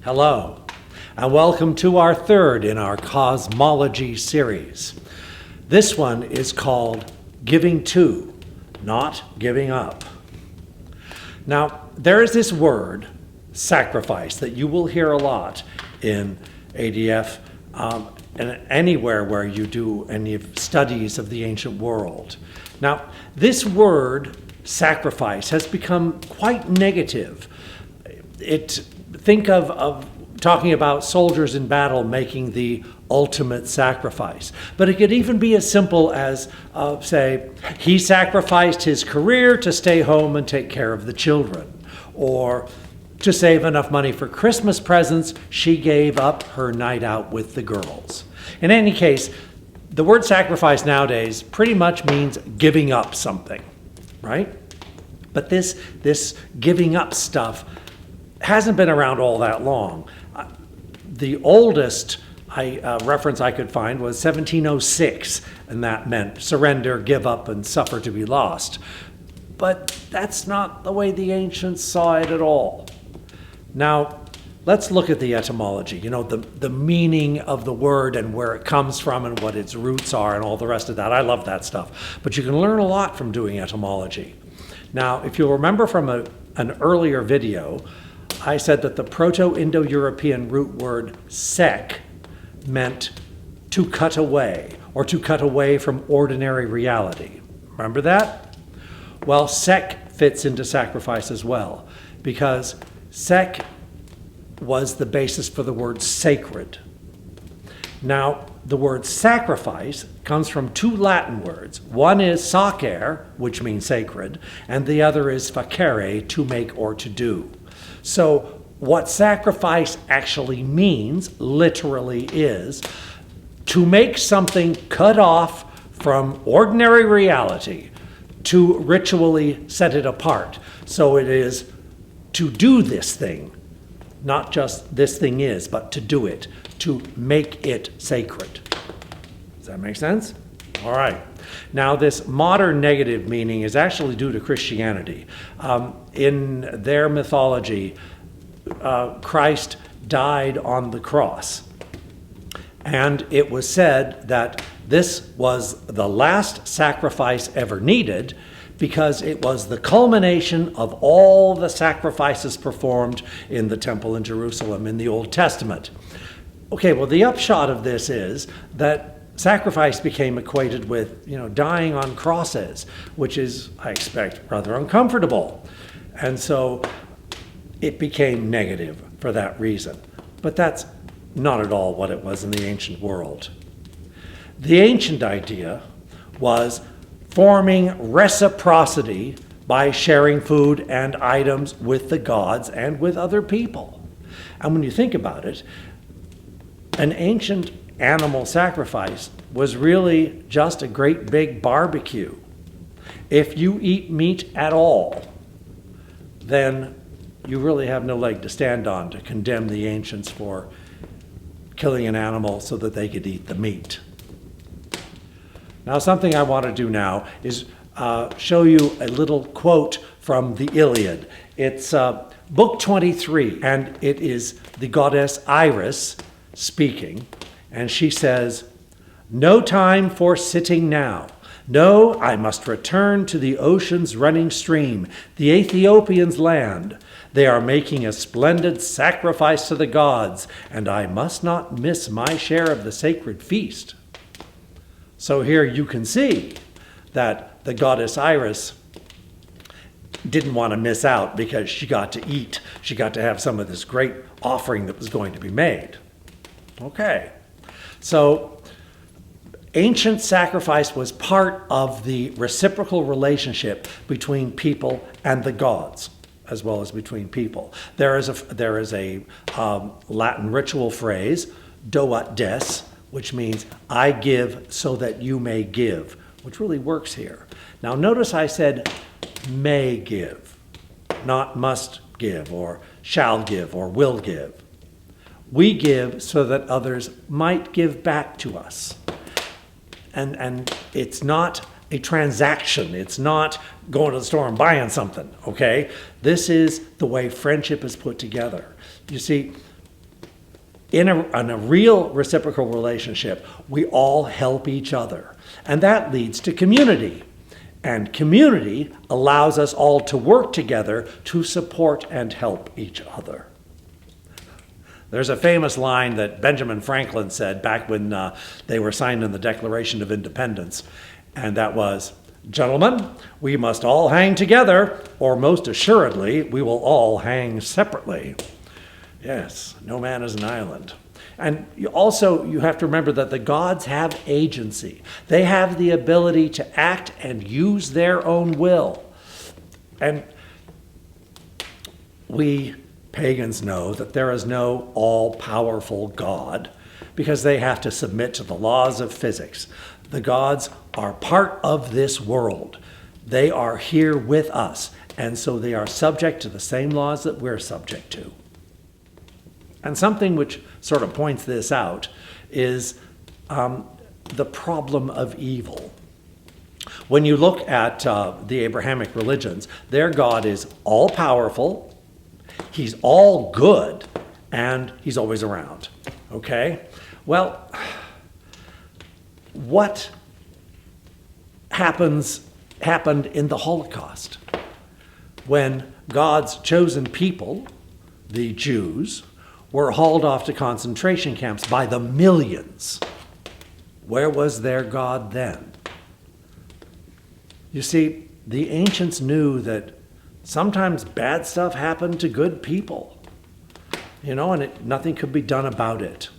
Hello, and welcome to our third in our Cosmology series. This one is called Giving To, Not Giving Up. Now, there is this word, sacrifice, that you will hear a lot in ADF and anywhere where you do any studies of the ancient world. Now, this word, sacrifice, has become quite negative. Think of talking about soldiers in battle making the ultimate sacrifice. But it could even be as simple as, say, he sacrificed his career to stay home and take care of the children. Or to save enough money for Christmas presents, she gave up her night out with the girls. In any case, the word sacrifice nowadays pretty much means giving up something, right? But this giving up stuff hasn't been around all that long. The oldest reference I could find was 1706, and that meant surrender, give up, and suffer to be lost. But that's not the way the ancients saw it at all. Now, let's look at the etymology, the meaning of the word and where it comes from and what its roots are and all the rest of that. I love that stuff. But you can learn a lot from doing etymology. Now, if you'll remember from an earlier video, I said that the Proto-Indo-European root word sek meant to cut away, or to cut away from ordinary reality. Remember that? Well, sek fits into sacrifice as well, because sek was the basis for the word sacred. Now, the word sacrifice comes from two Latin words. One is sacer, which means sacred, and the other is facere, to make or to do. So what sacrifice actually means, literally, is to make something cut off from ordinary reality, to ritually set it apart. So it is to do this thing, not just this thing is, but to do it, to make it sacred. Does that make sense? All right. Now, this modern negative meaning is actually due to Christianity. In their mythology, Christ died on the cross. And it was said that this was the last sacrifice ever needed because it was the culmination of all the sacrifices performed in the temple in Jerusalem in the Old Testament. Okay, well, the upshot of this is that sacrifice became equated with, dying on crosses, which is, I expect, rather uncomfortable. And so it became negative for that reason. But that's not at all what it was in the ancient world. The ancient idea was forming reciprocity by sharing food and items with the gods and with other people. And when you think about it, an ancient animal sacrifice was really just a great big barbecue. If you eat meat at all, then you really have no leg to stand on to condemn the ancients for killing an animal so that they could eat the meat. Now, something I want to do now is show you a little quote from the Iliad. It's book 23, and it is the goddess Iris speaking, and she says, "No time for sitting now. No, I must return to the ocean's running stream, the Ethiopians' land. They are making a splendid sacrifice to the gods, and I must not miss my share of the sacred feast." So here you can see that the goddess Iris didn't want to miss out because she got to eat. She got to have some of this great offering that was going to be made. Okay, so ancient sacrifice was part of the reciprocal relationship between people and the gods, as well as between people. There is a Latin ritual phrase, doat des, which means I give so that you may give, which really works here. Now notice I said may give, not must give or shall give or will give. We give so that others might give back to us. And it's not a transaction. It's not going to the store and buying something, okay? This is the way friendship is put together. You see, in a real reciprocal relationship, we all help each other. And that leads to community. And community allows us all to work together to support and help each other. There's a famous line that Benjamin Franklin said back when they were signing the Declaration of Independence, and that was, "Gentlemen, we must all hang together, or most assuredly, we will all hang separately." Yes, no man is an island. And you have to remember that the gods have agency. They have the ability to act and use their own will. And we pagans know that there is no all-powerful God because they have to submit to the laws of physics. The gods are part of this world. They are here with us, and so they are subject to the same laws that we're subject to. And something which sort of points this out is the problem of evil. When you look at the Abrahamic religions, their God is all-powerful, he's all good, and he's always around. Okay? Well, what happened in the Holocaust when God's chosen people, the Jews, were hauled off to concentration camps by the millions? Where was their God then? You see, the ancients knew that sometimes bad stuff happened to good people, and nothing could be done about it.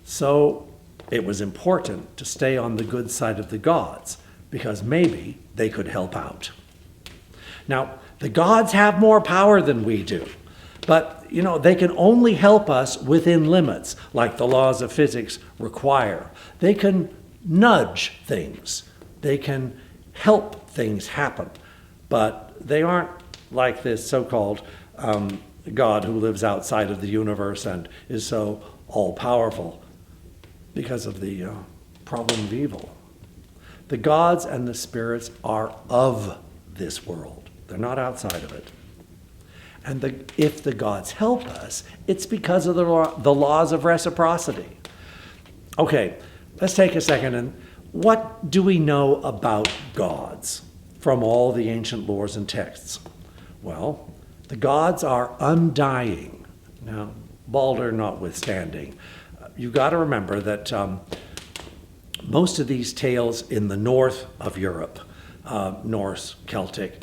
So it was important to stay on the good side of the gods, because maybe they could help out. Now, the gods have more power than we do, but they can only help us within limits, like the laws of physics require. They can nudge things. They can help things happen, but they aren't like this so-called God who lives outside of the universe and is so all-powerful because of the problem of evil. The gods and the spirits are of this world. They're not outside of it. And if the gods help us, it's because of the laws of reciprocity. Okay, let's take a second. And what do we know about gods from all the ancient lores and texts? Well, the gods are undying. Now, Balder notwithstanding, you've got to remember that most of these tales in the north of Europe, Norse, Celtic,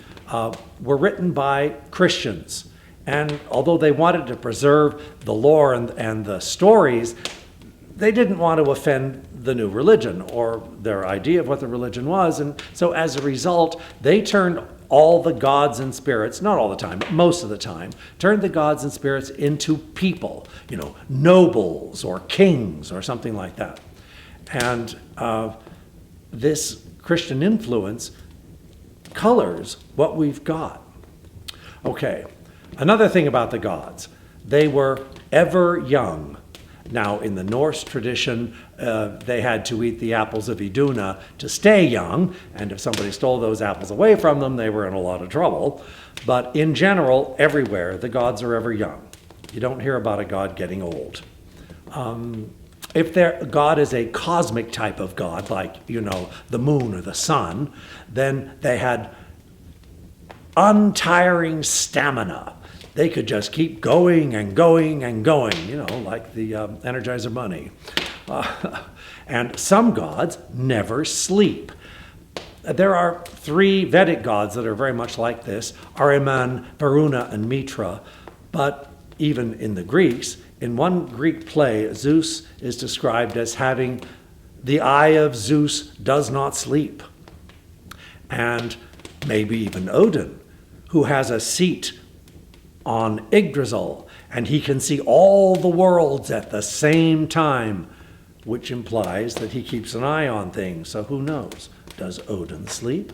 were written by Christians. And although they wanted to preserve the lore and the stories, they didn't want to offend the new religion or their idea of what the religion was. And so as a result, they turned all the gods and spirits, not all the time, but most of the time, turned the gods and spirits into people, nobles or kings or something like that. And this Christian influence colors what we've got. Okay, another thing about the gods, they were ever young. Now, in the Norse tradition, they had to eat the apples of Iduna to stay young, and if somebody stole those apples away from them, they were in a lot of trouble. But in general, everywhere, the gods are ever young. You don't hear about a god getting old. If their god is a cosmic type of god, like, the moon or the sun, then they had untiring stamina. They could just keep going and going and going, like the Energizer Bunny. And some gods never sleep. There are 3 Vedic gods that are very much like this, Ahriman, Varuna, and Mitra. But even in the Greeks, in one Greek play, Zeus is described as having the eye of Zeus does not sleep. And maybe even Odin, who has a seat on Yggdrasil, and he can see all the worlds at the same time, which implies that he keeps an eye on things. So who knows? Does Odin sleep?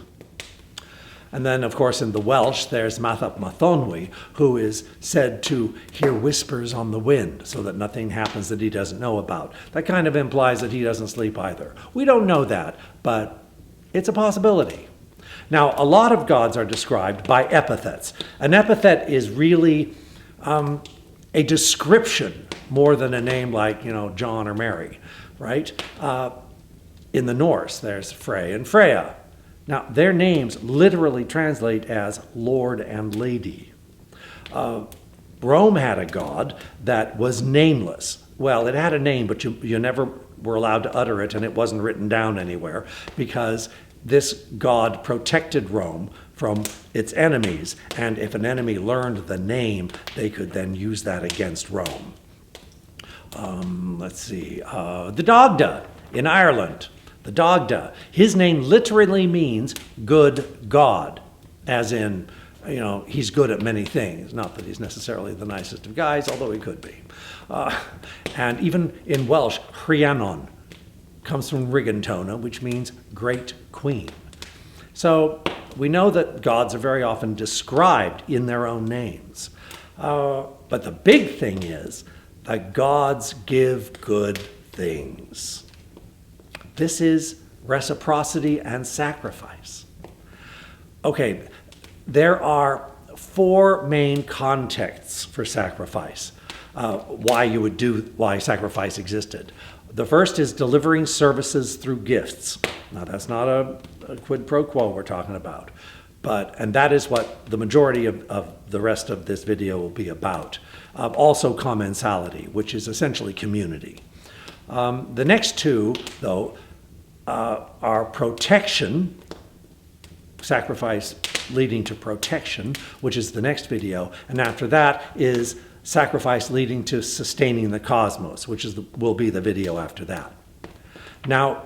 And then, of course, in the Welsh, there's Mathap Mathonwy, who is said to hear whispers on the wind so that nothing happens that he doesn't know about. That kind of implies that he doesn't sleep either. We don't know that, but it's a possibility. Now, a lot of gods are described by epithets. An epithet is really a description more than a name like, John or Mary, right? In the Norse, there's Frey and Freya. Now, their names literally translate as Lord and Lady. Rome had a god that was nameless. Well, it had a name, but you never were allowed to utter it, and it wasn't written down anywhere, because this god protected Rome from its enemies, and if an enemy learned the name, they could then use that against Rome. Let's see, the Dagda in Ireland. The Dagda, his name literally means good God, as in, he's good at many things. Not that he's necessarily the nicest of guys, although he could be. And even in Welsh, Rhiannon comes from Rigantona, which means great queen. So we know that gods are very often described in their own names. But the big thing is that gods give good things. This is reciprocity and sacrifice. Okay, there are 4 main contexts for sacrifice, why sacrifice existed. The first is delivering services through gifts. Now, that's not a quid pro quo we're talking about, and that is what the majority of the rest of this video will be about. Also commensality, which is essentially community. The next 2, though, are protection, sacrifice leading to protection, which is the next video, and after that is sacrifice leading to sustaining the cosmos, which will be the video after that. Now,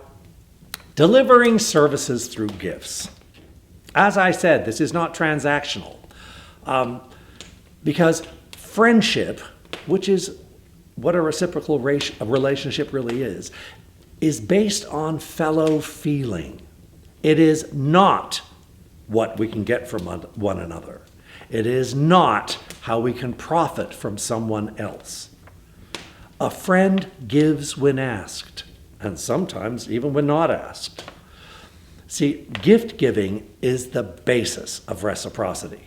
delivering services through gifts. As I said, this is not transactional, because friendship, which is what a reciprocal relationship really is based on fellow feeling. It is not what we can get from one another. It is not how we can profit from someone else. A friend gives when asked, and sometimes even when not asked. See, gift giving is the basis of reciprocity.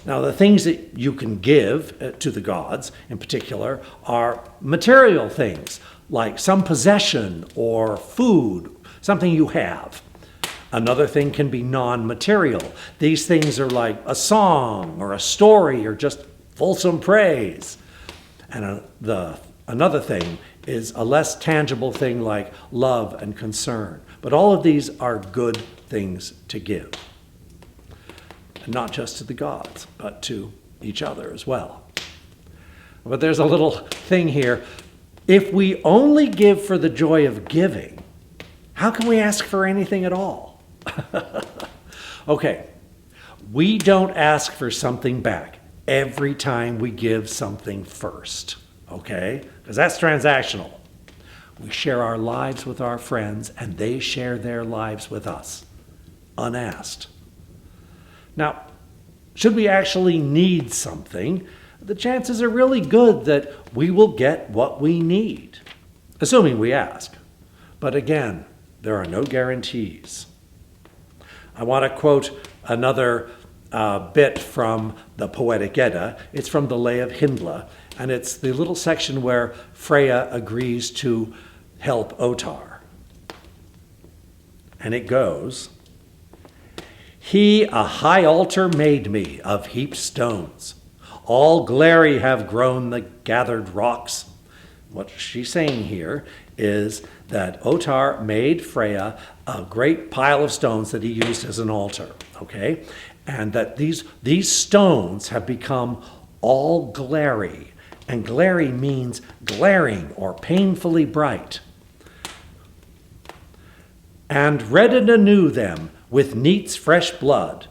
Now, the things that you can give to the gods, in particular, are material things, like some possession or food, something you have. Another thing can be non-material. These things are like a song or a story or just fulsome praise. And another thing is a less tangible thing like love and concern. But all of these are good things to give. And not just to the gods, but to each other as well. But there's a little thing here. If we only give for the joy of giving, how can we ask for anything at all? Okay, we don't ask for something back every time we give something first, okay? Because that's transactional. We share our lives with our friends, and they share their lives with us, unasked. Now, should we actually need something, the chances are really good that we will get what we need, assuming we ask. But again, there are no guarantees. I want to quote another bit from the Poetic Edda. It's from the Lay of Hyndla, and it's the little section where Freya agrees to help Otar. And it goes, "He a high altar made me of heaped stones. All glary have grown the gathered rocks." What she's saying here is that Otar made Freya a great pile of stones that he used as an altar, okay? And that these stones have become all glary. And glary means glaring or painfully bright. "And reddened anew them with neat's fresh blood."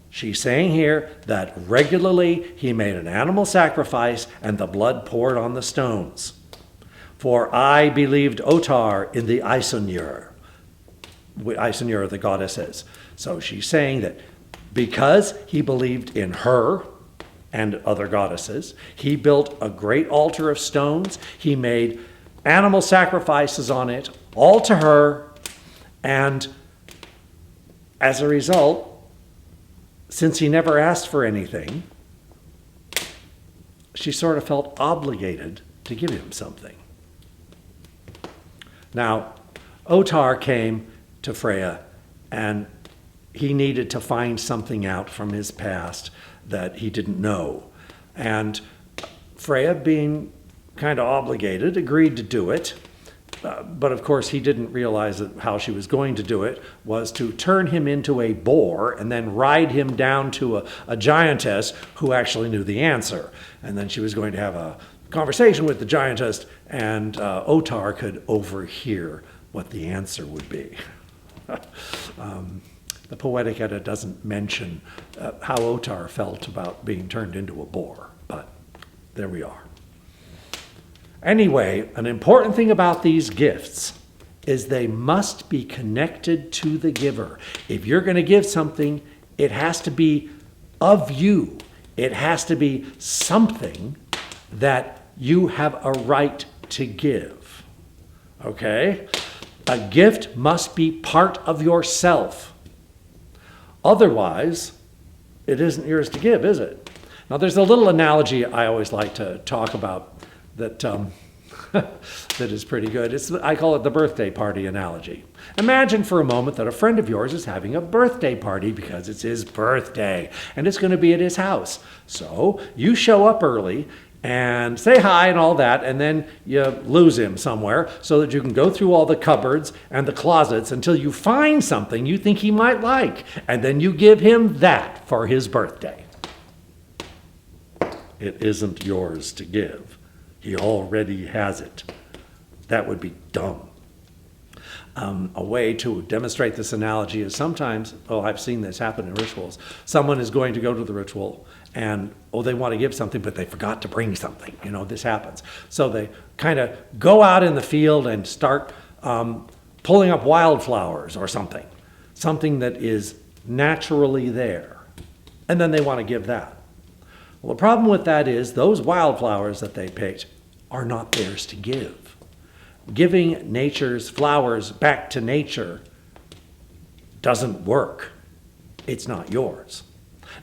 She's saying here that regularly he made an animal sacrifice and the blood poured on the stones. "For I believed Otar in the Isunur." Isunur, the goddesses. So she's saying that because he believed in her and other goddesses, he built a great altar of stones. He made animal sacrifices on it, all to her. And as a result, since he never asked for anything, she sort of felt obligated to give him something. Now, Otar came to Freya, and he needed to find something out from his past that he didn't know. And Freya, being kind of obligated, agreed to do it. But of course, he didn't realize that how she was going to do it was to turn him into a boar and then ride him down to a giantess who actually knew the answer. And then she was going to have a conversation with the giantess, and Otar could overhear what the answer would be. The Poetic Edda doesn't mention how Otar felt about being turned into a boar, but there we are. Anyway, an important thing about these gifts is they must be connected to the giver. If you're going to give something, it has to be of you. It has to be something that you have a right to give. Okay? A gift must be part of yourself. Otherwise, it isn't yours to give, is it? Now, there's a little analogy I always like to talk about that that is pretty good. I call it the birthday party analogy. Imagine for a moment that a friend of yours is having a birthday party because it's his birthday, and it's going to be at his house. So you show up early and say hi and all that, and then you lose him somewhere so that you can go through all the cupboards and the closets until you find something you think he might like, and then you give him that for his birthday. It isn't yours to give. He already has it. That would be dumb. A way to demonstrate this analogy is sometimes, I've seen this happen in rituals. Someone is going to go to the ritual and, they want to give something, but they forgot to bring something. This happens. So they kind of go out in the field and start pulling up wildflowers or something that is naturally there. And then they want to give that. Well, the problem with that is those wildflowers that they picked are not theirs to give. Giving nature's flowers back to nature doesn't work. It's not yours.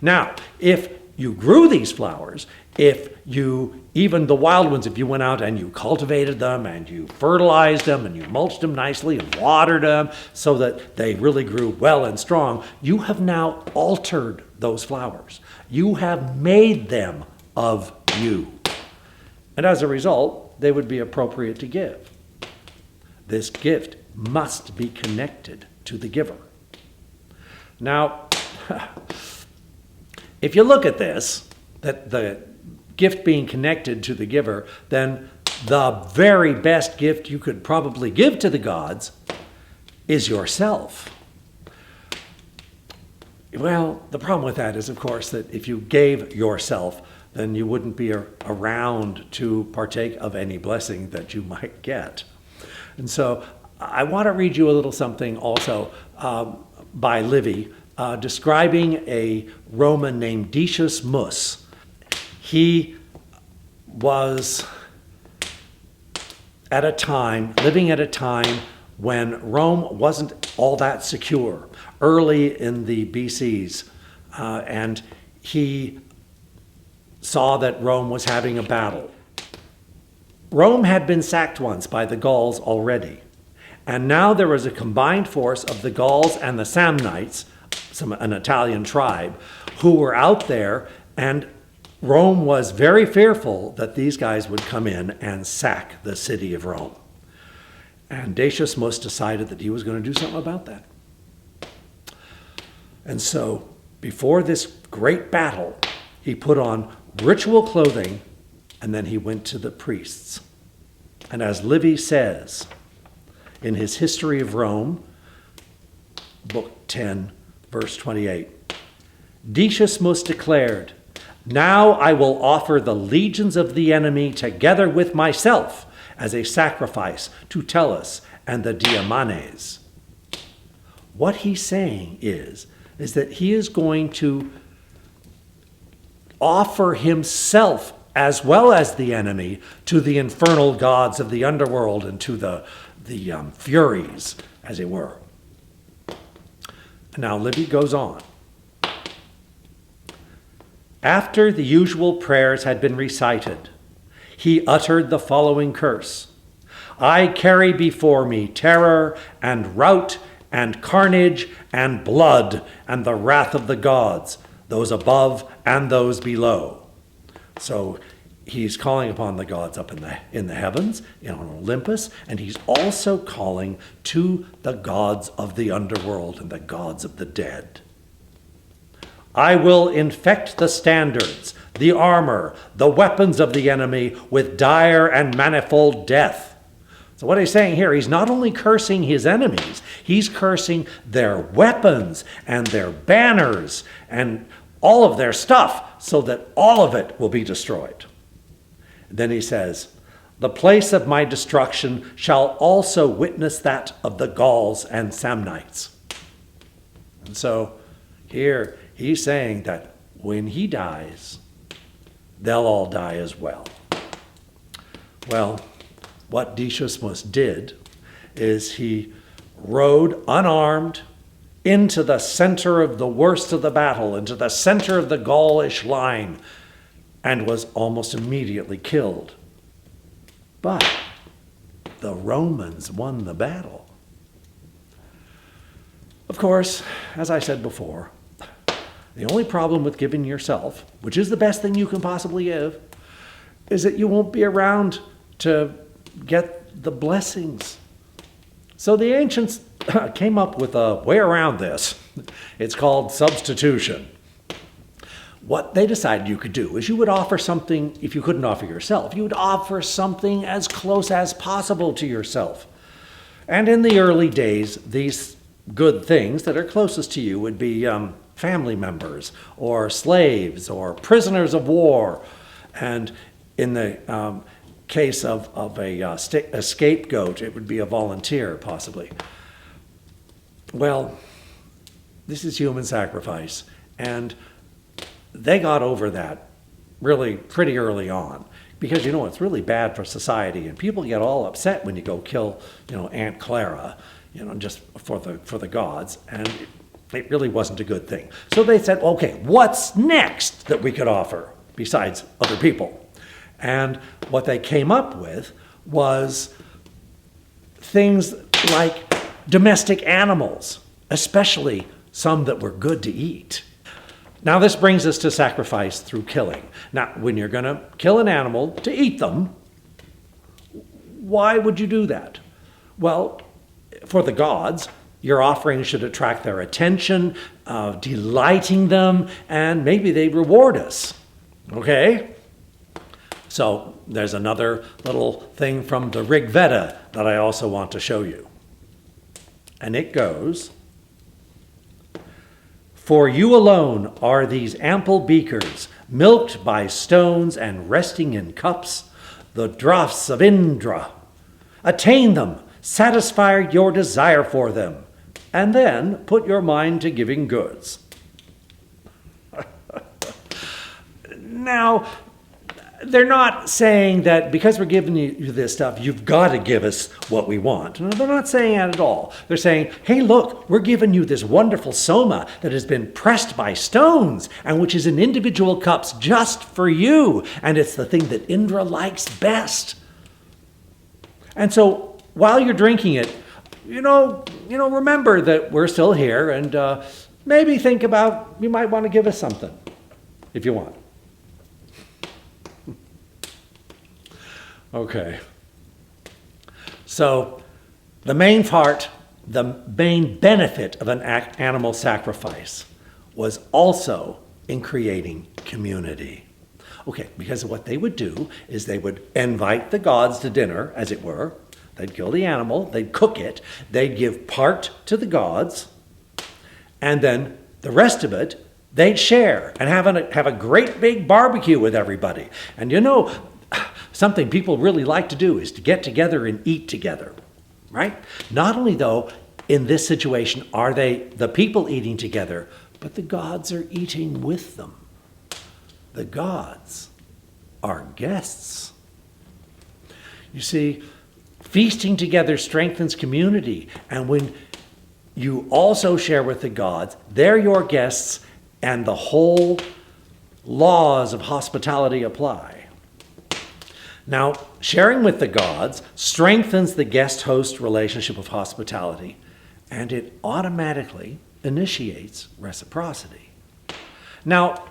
Now, if you grew these flowers, even the wild ones, if you went out and you cultivated them and you fertilized them and you mulched them nicely and watered them so that they really grew well and strong, you have now altered those flowers. You have made them of you. And as a result, they would be appropriate to give. This gift must be connected to the giver. Now, if you look at this, that the gift being connected to the giver, then the very best gift you could probably give to the gods is yourself. Well, the problem with that is, of course, that if you gave yourself, then you wouldn't be around to partake of any blessing that you might get. And so I want to read you a little something also by Livy, describing a Roman named Decius Mus. He was living at a time when Rome wasn't all that secure, early in the BCs, and he saw that Rome was having a battle. Rome had been sacked once by the Gauls already, and now there was a combined force of the Gauls and the Samnites, an Italian tribe, who were out there, and Rome was very fearful that these guys would come in and sack the city of Rome. And Decius Mus decided that he was going to do something about that. And so, before this great battle, he put on ritual clothing, and then he went to the priests. And as Livy says in his History of Rome, book 10, verse 28, Decius Mus declared, "Now I will offer the legions of the enemy together with myself as a sacrifice to Tellus and the Diamanes." What he's saying is that he is going to offer himself as well as the enemy to the infernal gods of the underworld and to the Furies, as it were. Now Livy goes on. After the usual prayers had been recited, he uttered the following curse: I carry before me terror and rout and carnage and blood and the wrath of the gods, those above and those below. So he's calling upon the gods up in the heavens, on Olympus, and he's also calling to the gods of the underworld and the gods of the dead. I will infect the standards, the armor, the weapons of the enemy with dire and manifold death. So what he's saying here, he's not only cursing his enemies, he's cursing their weapons and their banners and all of their stuff, so that all of it will be destroyed. Then he says, the place of my destruction shall also witness that of the Gauls and Samnites. And so here he's saying that when he dies, they'll all die as well. Well, what Decius did is he rode unarmed into the center of the worst of the battle, into the center of the Gaulish line, and was almost immediately killed. But the Romans won the battle. Of course, as I said before, the only problem with giving yourself, which is the best thing you can possibly give, is that you won't be around to get the blessings. So the ancients came up with a way around this. It's called substitution. What they decided you could do is you would offer something, if you couldn't offer yourself, you would offer something as close as possible to yourself. And in the early days, these good things that are closest to you would be family members or slaves or prisoners of war. And in the case of a scapegoat, it would be a volunteer, possibly. Well, this is human sacrifice, and they got over that really pretty early on, because it's really bad for society, and people get all upset when you go kill Aunt Clara, just for the gods, and it really wasn't a good thing. So they said, okay, what's next that we could offer besides other people? And what they came up with was things like domestic animals, especially some that were good to eat. Now this brings us to sacrifice through killing. Now, when you're going to kill an animal to eat them, why would you do that? Well, for the gods, your offering should attract their attention, delighting them, and maybe they reward us. Okay? So there's another little thing from the Rig Veda that I also want to show you. And it goes, for you alone are these ample beakers, milked by stones and resting in cups, the draughts of Indra. Attain them, satisfy your desire for them, and then put your mind to giving goods. Now, they're not saying that because we're giving you this stuff, you've got to give us what we want. No, they're not saying that at all. They're saying, hey, look, we're giving you this wonderful soma that has been pressed by stones and which is in individual cups just for you. And it's the thing that Indra likes best. And so while you're drinking it, remember that we're still here, and maybe think about, you might want to give us something if you want. Okay. So the main benefit of an animal sacrifice was also in creating community. Okay, because what they would do is they would invite the gods to dinner, as it were. They'd kill the animal, they'd cook it, they'd give part to the gods, and then the rest of it they'd share and have a great big barbecue with everybody. And something people really like to do is to get together and eat together, right? Not only, though, in this situation are they the people eating together, but the gods are eating with them. The gods are guests. You see, feasting together strengthens community, and when you also share with the gods, they're your guests, and the whole laws of hospitality apply. Now, sharing with the gods strengthens the guest-host relationship of hospitality, and it automatically initiates reciprocity. Now,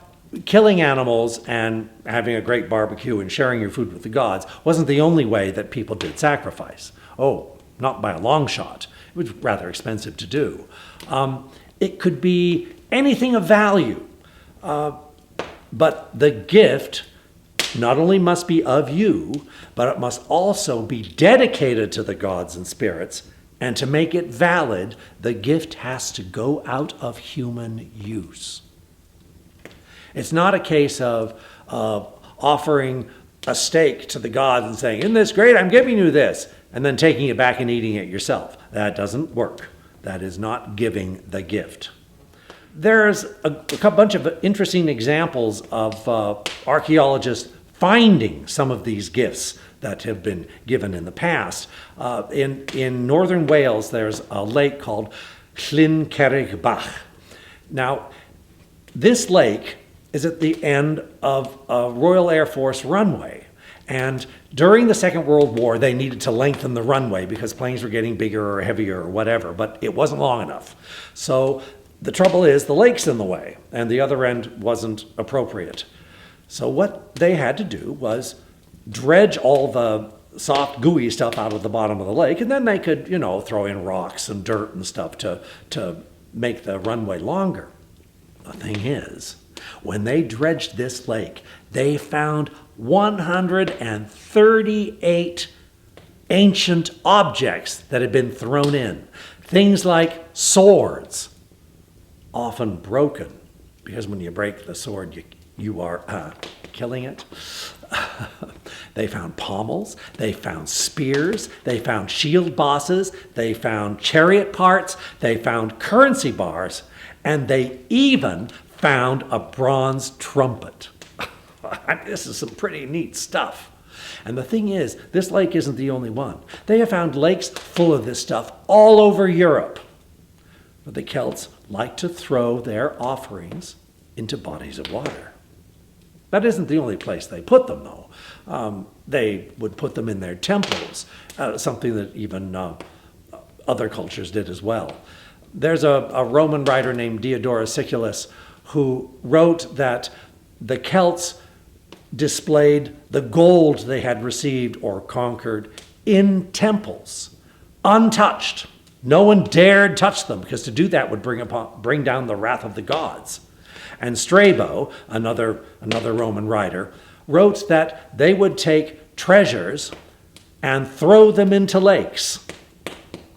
killing animals and having a great barbecue and sharing your food with the gods wasn't the only way that people did sacrifice. Oh, not by a long shot. It was rather expensive to do. It could be anything of value, but the gift not only must be of you, but it must also be dedicated to the gods and spirits. And to make it valid, the gift has to go out of human use. It's not a case of offering a steak to the gods and saying, "Isn't this great? I'm giving you this," and then taking it back and eating it yourself. That doesn't work. That is not giving the gift. There's a bunch of interesting examples of archaeologists finding some of these gifts that have been given in the past. In northern Wales, there's a lake called Llyn Cerrig Bach. Now, this lake is at the end of a Royal Air Force runway. And during the Second World War, they needed to lengthen the runway because planes were getting bigger or heavier or whatever, but it wasn't long enough. So the trouble is the lake's in the way, and the other end wasn't appropriate. So what they had to do was dredge all the soft, gooey stuff out of the bottom of the lake, and then they could, throw in rocks and dirt and stuff to make the runway longer. The thing is, when they dredged this lake, they found 138 ancient objects that had been thrown in. Things like swords, often broken, because when you break the sword, you are killing it. They found pommels, they found spears, they found shield bosses, they found chariot parts, they found currency bars, and they even found a bronze trumpet. This is some pretty neat stuff. And the thing is, this lake isn't the only one. They have found lakes full of this stuff all over Europe. But the Celts like to throw their offerings into bodies of water. That isn't the only place they put them, though. They would put them in their temples, something that even other cultures did as well. There's a Roman writer named Diodorus Siculus who wrote that the Celts displayed the gold they had received or conquered in temples, untouched. No one dared touch them, because to do that would bring down the wrath of the gods. And Strabo, another Roman writer, wrote that they would take treasures and throw them into lakes.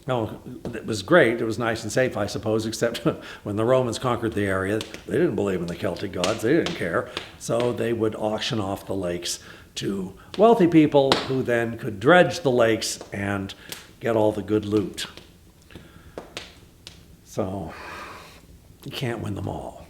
No, it was great. It was nice and safe, I suppose, except when the Romans conquered the area, they didn't believe in the Celtic gods. They didn't care. So they would auction off the lakes to wealthy people who then could dredge the lakes and get all the good loot. So you can't win them all.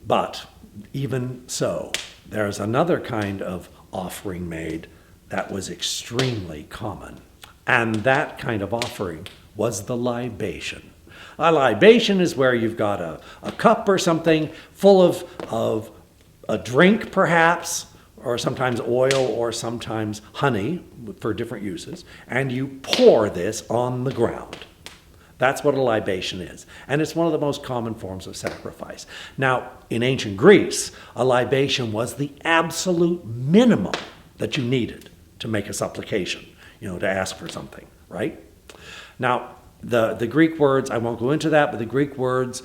But even so, there's another kind of offering made that was extremely common. And that kind of offering was the libation. A libation is where you've got a cup or something full of a drink, perhaps, or sometimes oil or sometimes honey for different uses, and you pour this on the ground. That's what a libation is. And it's one of the most common forms of sacrifice. Now, in ancient Greece, a libation was the absolute minimum that you needed to make a supplication, to ask for something, right? Now, the Greek words, I won't go into that, but the Greek words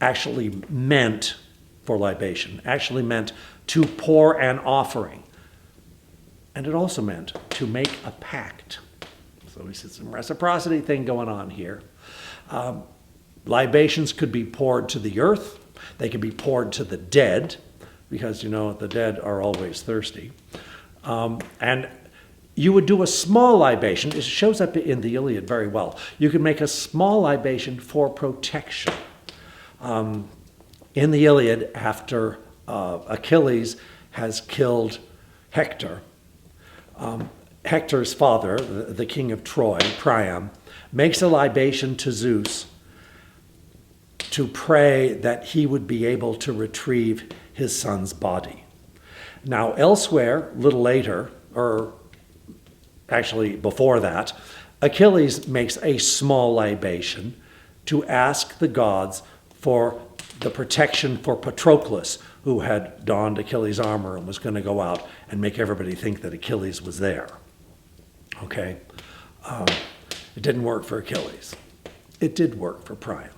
actually meant, for libation, actually meant to pour an offering. And it also meant to make a pact. So we see some reciprocity thing going on here. Libations could be poured to the earth. They could be poured to the dead, because, the dead are always thirsty. And you would do a small libation. It shows up in the Iliad very well. You could make a small libation for protection. In the Iliad, after Achilles has killed Hector, Hector's father, the king of Troy, Priam, makes a libation to Zeus to pray that he would be able to retrieve his son's body. Now, elsewhere, a little later, or actually before that, Achilles makes a small libation to ask the gods for the protection for Patroclus, who had donned Achilles' armor and was going to go out and make everybody think that Achilles was there. Okay? It didn't work for Achilles. It did work for Priam.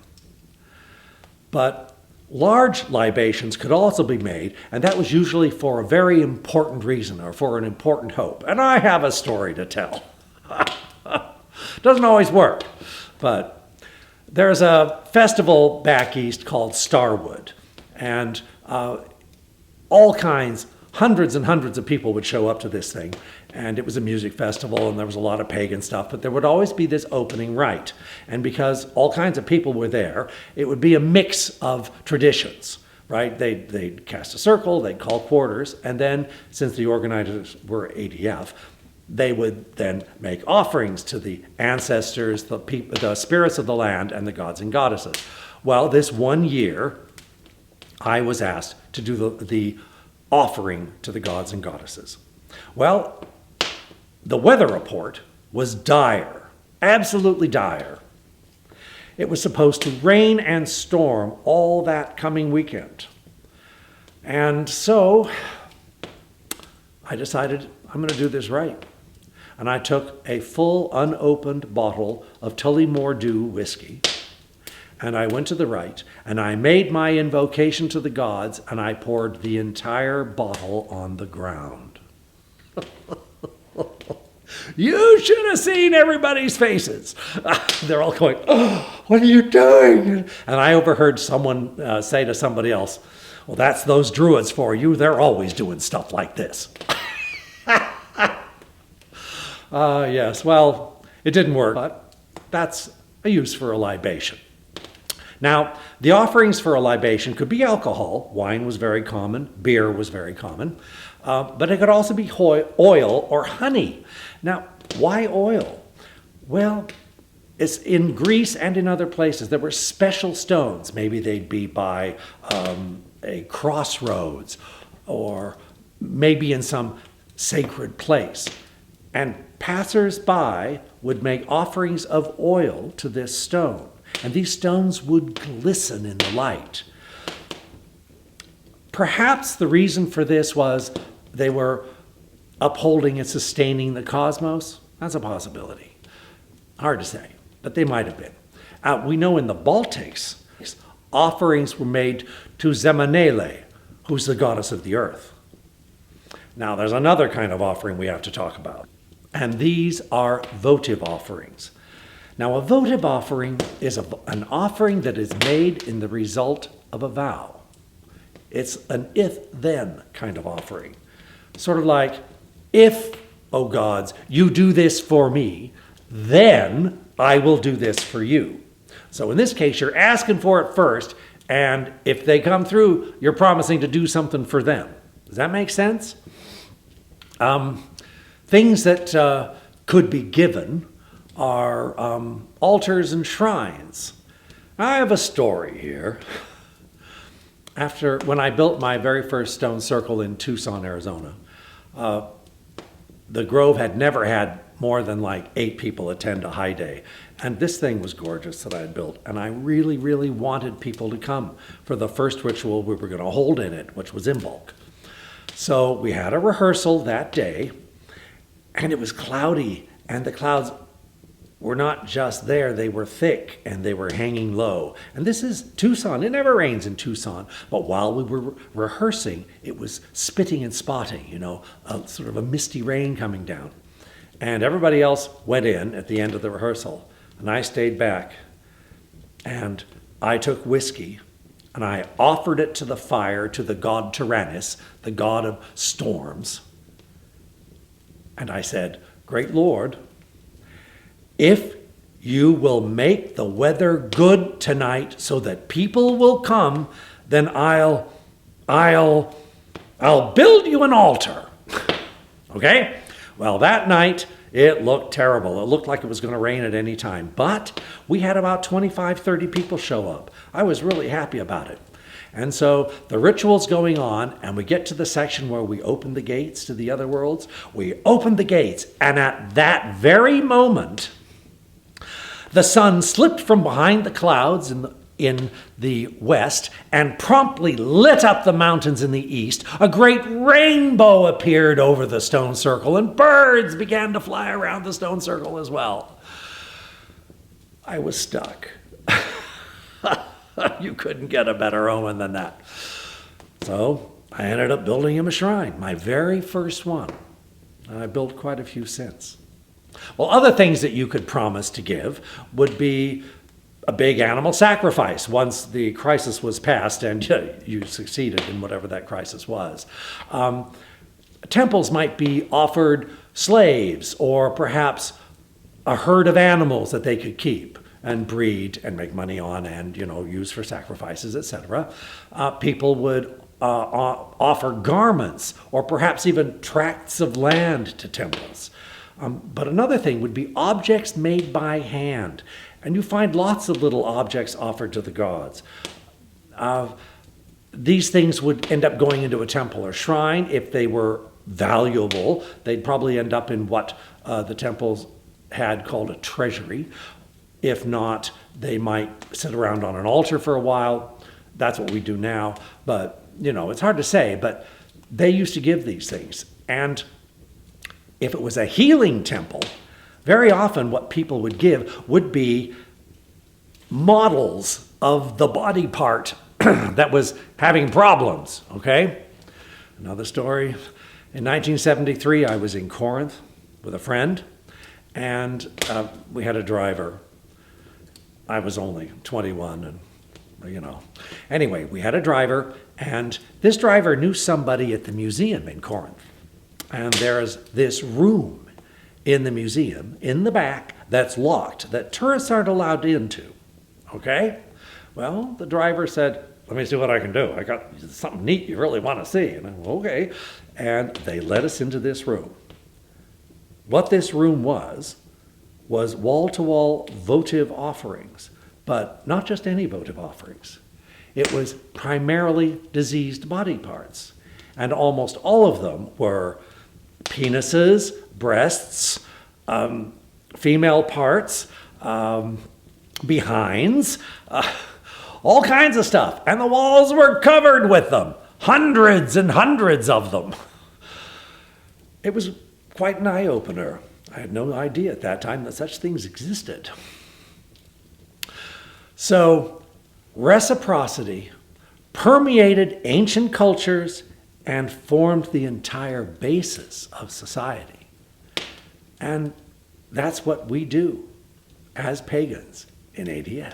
But large libations could also be made, and that was usually for a very important reason or for an important hope. And I have a story to tell. Doesn't always work, but there's a festival back east called Starwood, and all kinds, hundreds and hundreds of people would show up to this thing, and it was a music festival, and there was a lot of pagan stuff, but there would always be this opening rite. And because all kinds of people were there, it would be a mix of traditions, right? They'd cast a circle, they'd call quarters, and then, since the organizers were ADF, they would then make offerings to the ancestors, the spirits of the land, and the gods and goddesses. Well, this one year, I was asked to do the offering to the gods and goddesses. Well, the weather report was dire, absolutely dire. It was supposed to rain and storm all that coming weekend. And so I decided I'm going to do this right. And I took a full unopened bottle of Tullamore Dew whiskey, and I went to the rite, and I made my invocation to the gods, and I poured the entire bottle on the ground. You should have seen everybody's faces. They're all going, "Oh, what are you doing?" And I overheard someone say to somebody else, "Well, that's those druids for you. They're always doing stuff like this." Yes, well, it didn't work, but that's a use for a libation. Now, the offerings for a libation could be alcohol. Wine was very common. Beer was very common. But it could also be oil or honey. Now, why oil? Well, it's in Greece and in other places. There were special stones. Maybe they'd be by a crossroads or maybe in some sacred place. And passers-by would make offerings of oil to this stone. And these stones would glisten in the light. Perhaps the reason for this was they were upholding and sustaining the cosmos. That's a possibility. Hard to say, but they might have been. We know in the Baltics, offerings were made to Zemanele, who's the goddess of the earth. Now, there's another kind of offering we have to talk about, and these are votive offerings. Now, a votive offering is an offering that is made in the result of a vow. It's an if-then kind of offering. Sort of like, if, O gods, you do this for me, then I will do this for you. So in this case, you're asking for it first, and if they come through, you're promising to do something for them. Does that make sense? Things that could be given are altars and shrines. I have a story here. When I built my very first stone circle in Tucson, Arizona, the Grove had never had more than like 8 people attend a high day. And this thing was gorgeous that I had built. And I really, really wanted people to come for the first ritual we were going to hold in it, which was Imbolc. So we had a rehearsal that day, and it was cloudy, and the clouds were not just there, they were thick and they were hanging low. And this is Tucson. It never rains in Tucson. But while we were rehearsing, it was spitting and spotting, sort of a misty rain coming down. And everybody else went in at the end of the rehearsal. And I stayed back. And I took whiskey and I offered it to the fire, to the god Tyrannus, the god of storms. And I said, "Great Lord, if you will make the weather good tonight so that people will come, then I'll build you an altar." Okay? Well, that night, it looked terrible. It looked like it was going to rain at any time. But we had about 25, 30 people show up. I was really happy about it. And so the ritual's going on, and we get to the section where we open the gates to the other worlds. We open the gates, and at that very moment, the sun slipped from behind the clouds in the west and promptly lit up the mountains in the east. A great rainbow appeared over the stone circle, and birds began to fly around the stone circle as well. I was stuck. You couldn't get a better omen than that. So I ended up building him a shrine, my very first one. And I built quite a few since. Well, other things that you could promise to give would be a big animal sacrifice once the crisis was passed and you succeeded in whatever that crisis was. Temples might be offered slaves or perhaps a herd of animals that they could keep and breed and make money on and use for sacrifices, etc. People would offer garments or perhaps even tracts of land to temples. But another thing would be objects made by hand. And you find lots of little objects offered to the gods. These things would end up going into a temple or shrine. If they were valuable, they'd probably end up in what the temples had called a treasury. If not, they might sit around on an altar for a while. That's what we do now. But, it's hard to say. But they used to give these things. And if it was a healing temple, very often what people would give would be models of the body part that was having problems, okay? Another story. In 1973, I was in Corinth with a friend, and we had a driver. I was only 21, and Anyway, we had a driver, and this driver knew somebody at the museum in Corinth. And there's this room in the museum, in the back, that's locked, that tourists aren't allowed into, okay? Well, the driver said, let me see what I can do. I got something neat you really want to see. And I went, okay. And they led us into this room. What this room was wall-to-wall votive offerings, but not just any votive offerings. It was primarily diseased body parts. And almost all of them were penises, breasts, female parts, behinds, all kinds of stuff. And the walls were covered with them, hundreds and hundreds of them. It was quite an eye-opener. I had no idea at that time that such things existed. So, reciprocity permeated ancient cultures and formed the entire basis of society. And that's what we do as pagans in ADF.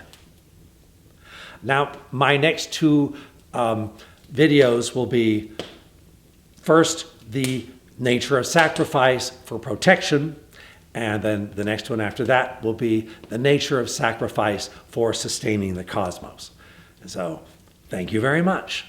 Now, my next two videos will be first the nature of sacrifice for protection, and then the next one after that will be the nature of sacrifice for sustaining the cosmos. So, thank you very much.